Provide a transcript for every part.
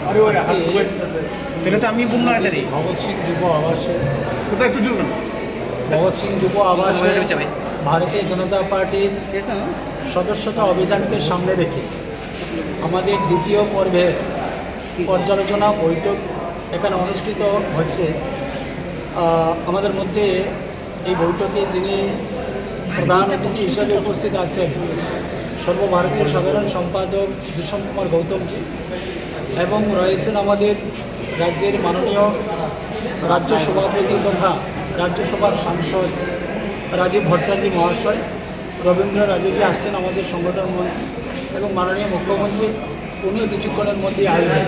আমি ভগৎ সিং যুব আবাসে ভগৎ সিং যুব আবাসে ভারতীয় জনতা পার্টির সদস্যতা অভিযানকে সামনে রেখে আমাদের দ্বিতীয় পর্বের পর্যালোচনা বৈঠক এখানে অনুষ্ঠিত হচ্ছে। আমাদের মধ্যে এই বৈঠকে যিনি প্রধান অতিথি হিসেবে উপস্থিত আছেন সর্বভারতীয় সাধারণ সম্পাদক দূষণ কুমার গৌতমজি, এবং রয়েছেন আমাদের রাজ্যের মাননীয় রাজ্য সভাপতি তথা রাজ্যসভার সাংসদ রাজীব ভট্টাচার্য মহাশয়, রবীন্দ্র রাজীবজি আসছেন আমাদের সংগঠন মন্ত্রী, এবং মাননীয় মুখ্যমন্ত্রী উনিও কিছুক্ষণের মধ্যেই আসবেন।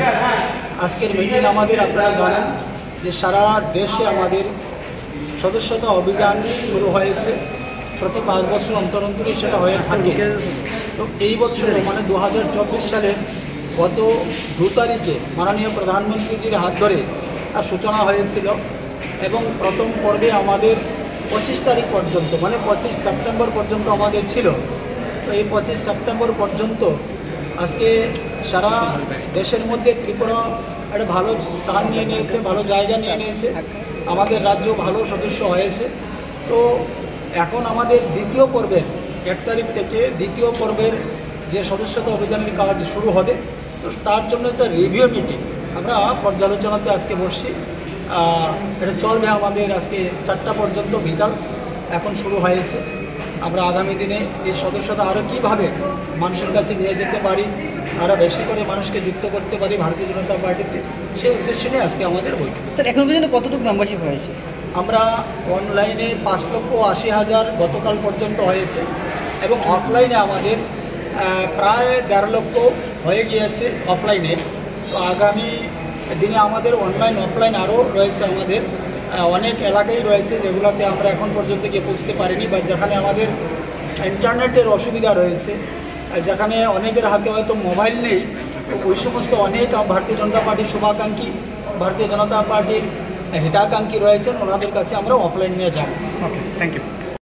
আজকের মিটিং আমাদের আপনারা জানেন যে সারা দেশে আমাদের সদস্যতা অভিযান শুরু হয়েছে। প্রতি 5 বছর অন্তর অন্তরই সেটা হয়ে থাকে। তো এই বছর মানে 2024 সালের গত 2 তারিখে মাননীয় প্রধানমন্ত্রীজির হাত ধরে তার সূচনা হয়েছিল, এবং প্রথম পর্বে আমাদের 25 তারিখ পর্যন্ত মানে 25 সেপ্টেম্বর পর্যন্ত আমাদের ছিল। তো এই 25 সেপ্টেম্বর পর্যন্ত আজকে সারা দেশের মধ্যে ত্রিপুরা একটা ভালো স্থান নিয়ে নিয়েছে, ভালো জায়গা নিয়ে নিয়েছে, আমাদের রাজ্য ভালো সদস্য হয়েছে। তো এখন আমাদের দ্বিতীয় পর্বের 1 তারিখ থেকে দ্বিতীয় পর্বের যে সদস্যতা অভিযানের কাজ শুরু হবে, তো তার জন্য একটা রিভিউ মিটিং আমরা পর্যালোচনাতে আজকে বসছি। এটা চলবে আমাদের আজকে 4টা পর্যন্ত বিকাল এখন শুরু হয়েছে। আমরা আগামী দিনে এই সদস্যতা আরও কীভাবে মানুষের কাছে নিয়ে যেতে পারি, আরও বেশি করে মানুষকে যুক্ত করতে পারি ভারতীয় জনতা পার্টিতে, সেই উদ্দেশ্য নিয়ে আজকে আমাদের বৈঠক। স্যার, এখন পর্যন্ত কতটুকু মেম্বারশিপ হয়েছে? আমরা অনলাইনে 5,80,000 গতকাল পর্যন্ত হয়েছে, এবং অফলাইনে আমাদের প্রায় 1.5 লক্ষ হয়ে গিয়েছে অফলাইনে। তো আগামী দিনে আমাদের অনলাইন অফলাইন আরও রয়েছে। আমাদের অনেক এলাকাই রয়েছে যেগুলোতে আমরা এখন পর্যন্ত গিয়ে পৌঁছতে পারিনি, বা যেখানে আমাদের ইন্টারনেটের অসুবিধা রয়েছে, যেখানে অনেকের হাতে হয়তো মোবাইল নেই, তো ওই সমস্ত অনেক ভারতীয় জনতা পার্টির শুভাকাঙ্ক্ষী, ভারতীয় জনতা পার্টির হিতাকাঙ্ক্ষী রয়েছেন, ওনাদের কাছে আমরা অফলাইন নিয়ে যাব। ওকে, থ্যাংক ইউ।